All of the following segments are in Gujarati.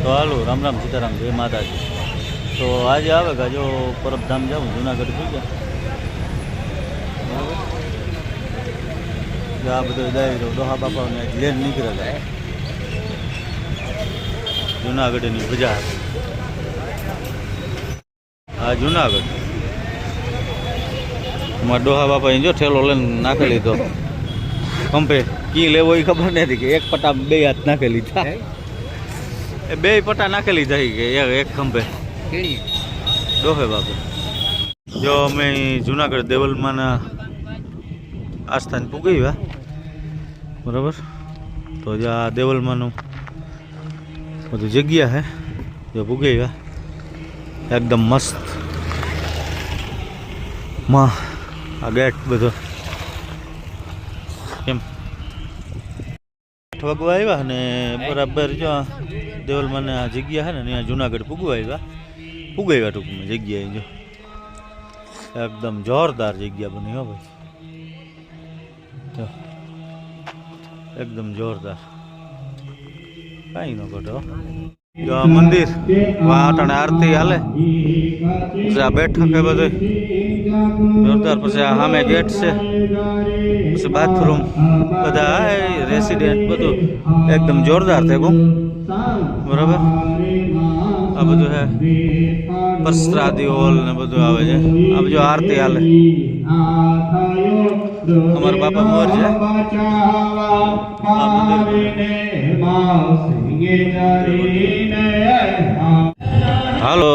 તો હાલો રામ રામ સીતારામ જય માતાજી। તો આજે આવે કે જો પરબધામ જાઉં જુનાગઢ થઈ ગયા આ બધો દાયરો ડોહા બાપાને લેન નીકળેલા જુનાગઢની બજાર આ જુનાગઢ અમારા ડોહા બાપા જો ઠેલો લઈને નાખી લીધો ખંભે કી લેવો એ ખબર નથી કે એક પટા બે હાથ નાખી લીધા એ બે પટા નાખી લીધા કે એક ખંભે ડોહે બાપે જો અમે જુનાગઢ દેવલમાના આસ્થાન પૂગી ગયા બરાબર। તો જ્યાં દેવલમાનું બધું જગ્યા હે જો પૂગી ગયા એકદમ મસ્ત માં આ ગેટ બધો કેમ વગવા આવ્યા ને બરાબર જો દેવલમાને આ જગ્યા હે ને ત્યાં જુનાગઢ પૂગવા આવ્યા ટૂંકમાં જગ્યાએ જો એકદમ જોરદાર જગ્યા બની હો ભાઈ જો એકદમ જોરદાર કાંઈ ન ઘટો જો આ મંદિર વાટાણે આરતી હાલે પછી આ બેઠક એ બધું જોરદાર પછી આ સામે ગેટ છે પછી બાથરૂમ બધા રેસિડેન્ટ બધું એકદમ જોરદાર થઈ ગયું બરાબર। આ બધું હે પ્રસાદી હોલ ને બધું આવે છે આ જો આરતી હાલે અમારા બાપા મોર છે હાલો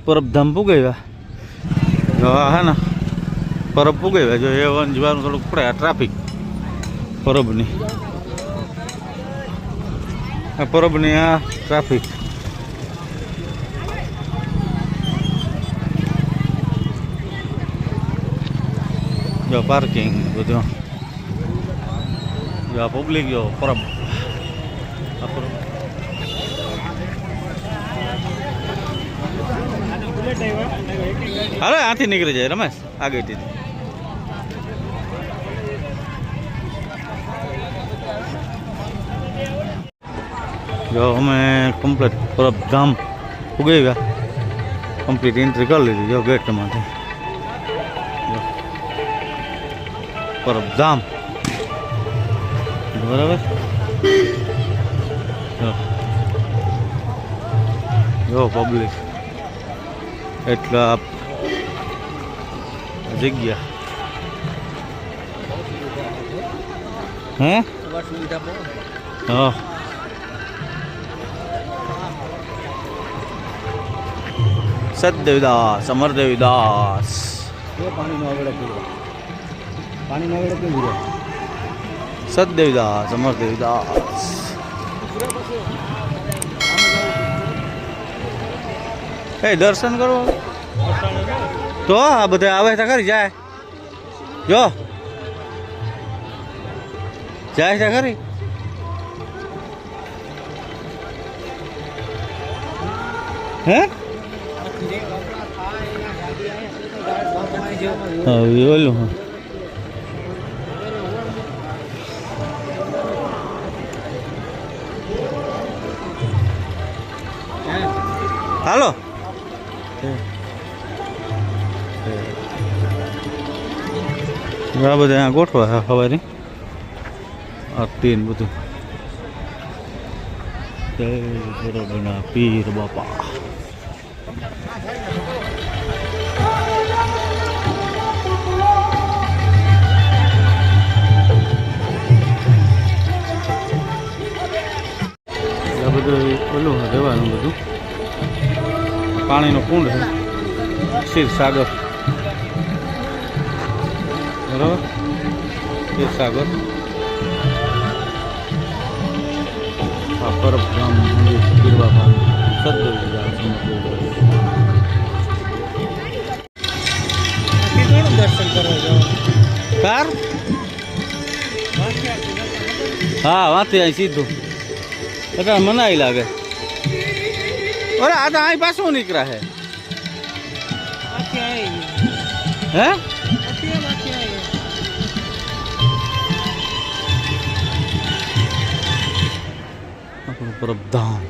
પરબધામ પૂગાવ્યા હે ને પરબ પૂગાવ્યા જો એ જવાનું થોડુંક પડે આ ટ્રાફિક પરબની આ ટ્રાફિક જો પાર્કિંગ બધું જો આ પબ્લિક જો પરબ હાલો આથી નીકળી જાય રમેશ આગળથી જો અમે કમ્પ્લીટ પરબધામ ઉગી ગયા કમ્પ્લીટ એન્ટ્રી કરી લીધી જો ગેટમાંથી પરબધામ બરાબર જો પબ્લિક એટલા જગ્યા હે હા સતદેવીદાસ અમરદેવીદાસ સતદેવીદાસ અમરદેવીદાસ એ દર્શન કરો તો આ બધા આવે તો ખરી જાય જો જાય છે ખરી હે ઓલું હા હાલો આ બધા ગોઠવા સવારે આરતી ને બધું જય બરોબરના પીર બાપા બધું ઓલું રહેવાનું બધું પાણીનો કુંડ છે ક્ષીરસાગર બરાબર ક્ષીરસાગર આ પરબધામ મંદિર ગીરવા પાણી દર્શન કરવા જાઓ કાર હા વાંચી અહીં સીધું એટલે મનાઈ લાગે અરે આ તો અહીં પાછું નીકળ્યા હે પરબધામ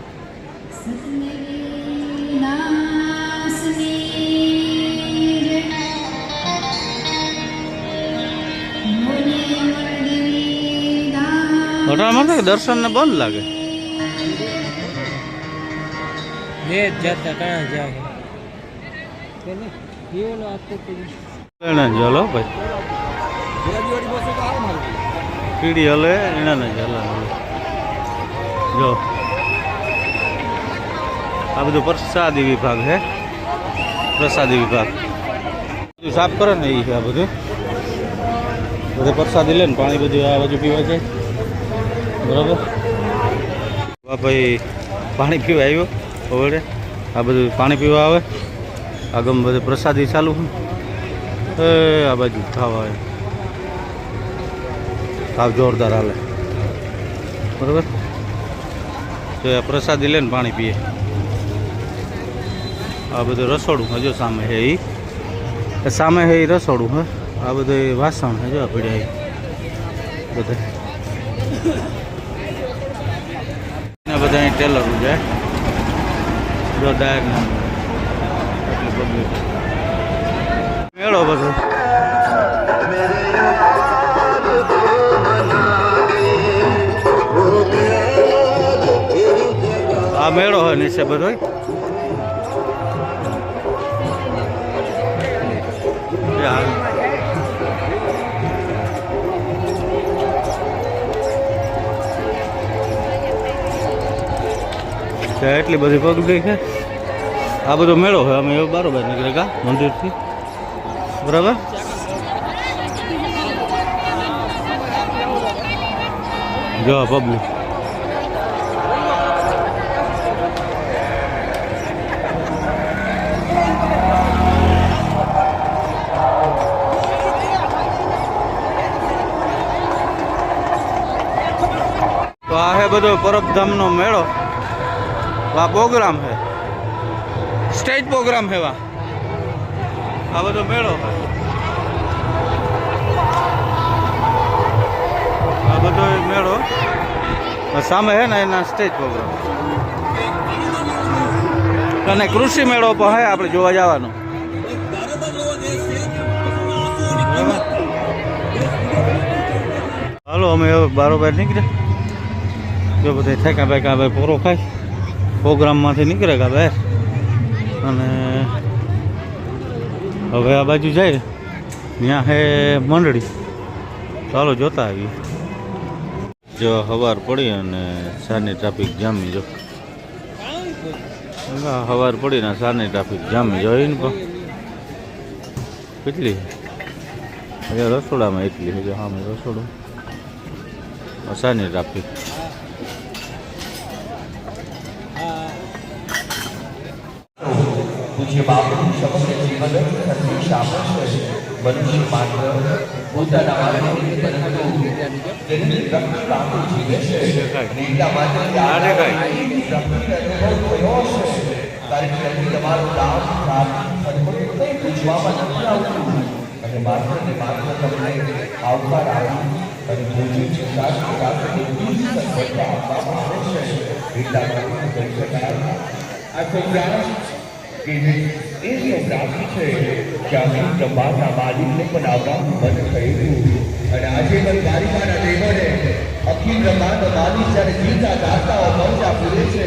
ઘટામાં તો દર્શન ને બંધ લાગે. ચલો ભાઈ કીડી હલે એના ને હલે. જો આ બધું પ્રસાદી વિભાગ છે. પ્રસાદી વિભાગ બધું સાફ કરે ને એ છે. આ બધું પ્રસાદી લે ને પાણી બધું આ બાજુ પીવા છે. બરાબર ભાઈ પાણી પીવા આવ્યો હવે. આ બધું પાણી પીવા આવે. આગળ બધું પ્રસાદી ચાલુ છે. આ બાજુ ખાવા આવે. ખાવ જોરદાર હાલે. બરાબર તો પ્રસાદી લઈને પાણી પીએ. આ બધું રસોડું હજુ સામે છે. એ સામે છે એ રસોડું હે. આ બધું વાસણ છે જો પીડ્યા બધા. બધા અહીં ટેલરું જાય જો ડાયર એટલી પબ્લિક મેળો બધો. આ મેળો હોય નીચે બધો. એટલી બધી પબ્લિક છે. આ બધો મેળો હોય. અમે એવું બરોબર નીકળે કા મંદિરથી. બરાબર જો પબ્લિક તો આ હે બધો પરબધામનો મેળો. वहाँ प्रोग्राम है. स्टेज प्रोग्राम है वहाँ. आ બધો મેળો. આ બધો મેળો સામે હે ને એના સ્ટેજ પ્રોગ્રામ. અને કૃષિ મેળો પણ હે આપણે જોવા જવાનો. હાલો અમે હવે બારોબાર નીકળ્યા. જો બધા થાક્યા ભાઈ ભાઈ પૂરો ખાય. પ્રોગ્રામમાંથી નીકળે કા બહાર. અને હવે આ બાજુ જાય ત્યાં હે મંડળી. ચાલો જોતા આવીએ. જો સવાર પડી અને સારની ટ્રાફિક જામી. જો સવાર પડીને સારની ટ્રાફિક જામી જોઈને પણ કેટલી રસોડામાં એટલી છે. સામે રસોડું સારની ટ્રાફિક. પૂજ્ય બાપનું સમગ્ર જીવન શામળ છે. મનુષ્ય માત્ર પોતાના માટે પરંતુ તેની રક્તદાન જીવે છે. એટલા માટે અનુભવ થયો છે. કારણ કે તમારું નામ પૂજવામાં નથી આવતું અને માત્ર ને માત્ર તમને આવકાર આપી અને પૂજ્ય શાસ્ત્ર આપવામાં આવે છે. એટલા માટે કહી શકાય આ સંગ્રામ એ પ્રાપ્તિ છે કે અમે બ્રહ્માંડના માલિકને પણ આવવાનું મન થયું. અને આજે પણ દ્વારિકાના દેવોને અખિલ બ્રહ્માંડ માલિક જ્યારે જીતા દાતાઓ મૌજા પૂરે છે.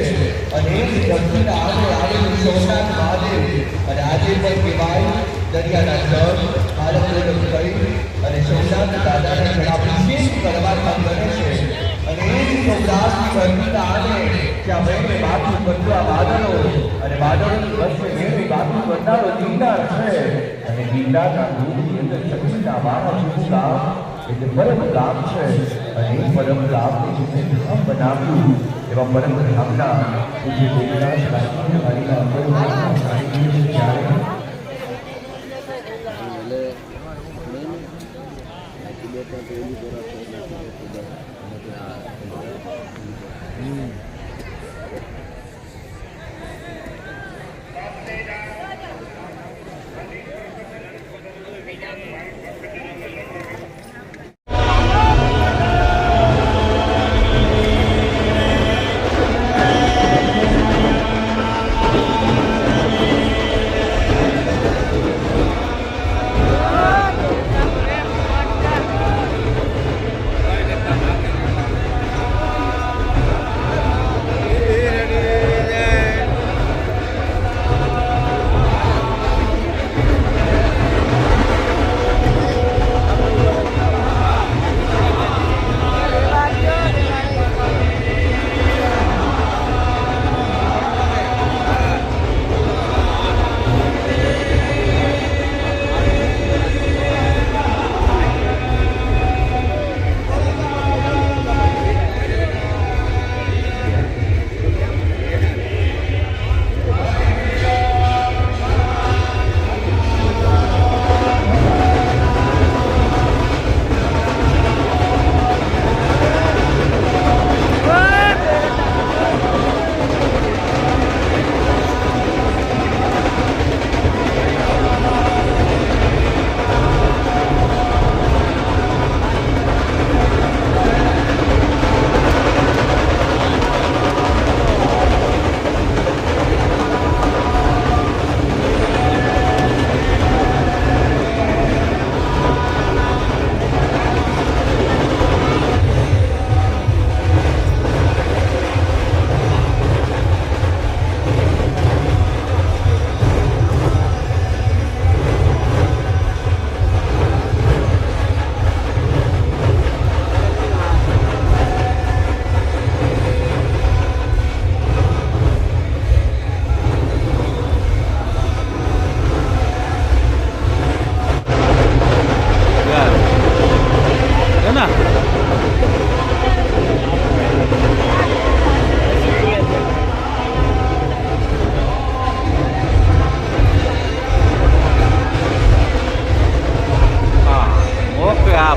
અને એ જ ધરતીના આગે આવેલું સોમનાથ મહાદેવ. અને આજે પણ કહેવાય દરિયાના જળ આલમપ્રદમ કરી અને સોમનાથ દાદાના ઘણા વિશેષ કરવા કરે છે. અને એ જ સૌરાષ્ટ્ર ધરતીના આગે જ્યાં વહેમે માથું બનવા વાદળો અને વાદળોની વચ્ચે વહેમે માથું બંધારો ગિરનાર છે. અને ગિરનારના દૂધની અંદર ચકીના વાળા જેવું ગામ એટલે પરમ ગામ છે. અને એ પરમ ગામને જેને ધામ બનાવ્યું એવા પરમ ધામના જે ગોપીનાથ રાજ્યની હરિના જ્યારે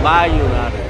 બાયું હારે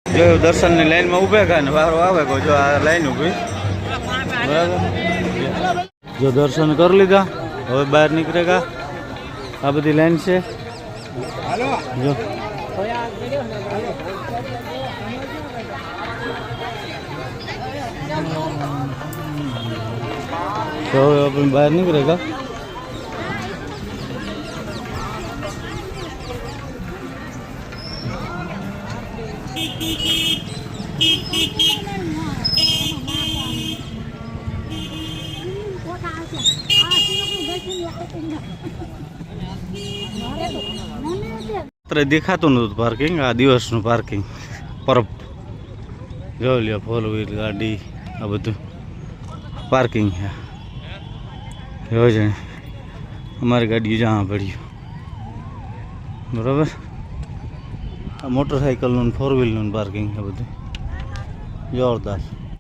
જો દર્શનની લાઈનમાં ઊભા ગયા ને વારો આવે કોઈ જો આ લાઈન ઊભી બરાબર જો દર્શન કરી લીધા હવે બહાર નીકળેગા આ બધી લાઈન છે જો તો હવે આપણે બહાર નીકળેગા દેખાતું નતું પાર્કિંગ આ દિવસનું પાર્કિંગ પરબ જોઈ લ્યો ફોર વ્હીલ ગાડી આ બધું પાર્કિંગ છે યોજને અમારી ગાડી જ્યાં પડ્યું બરાબર આ મોટરસાઇકલનું ફોર વ્હીલનું પાર્કિંગ છે બધું જોરદાર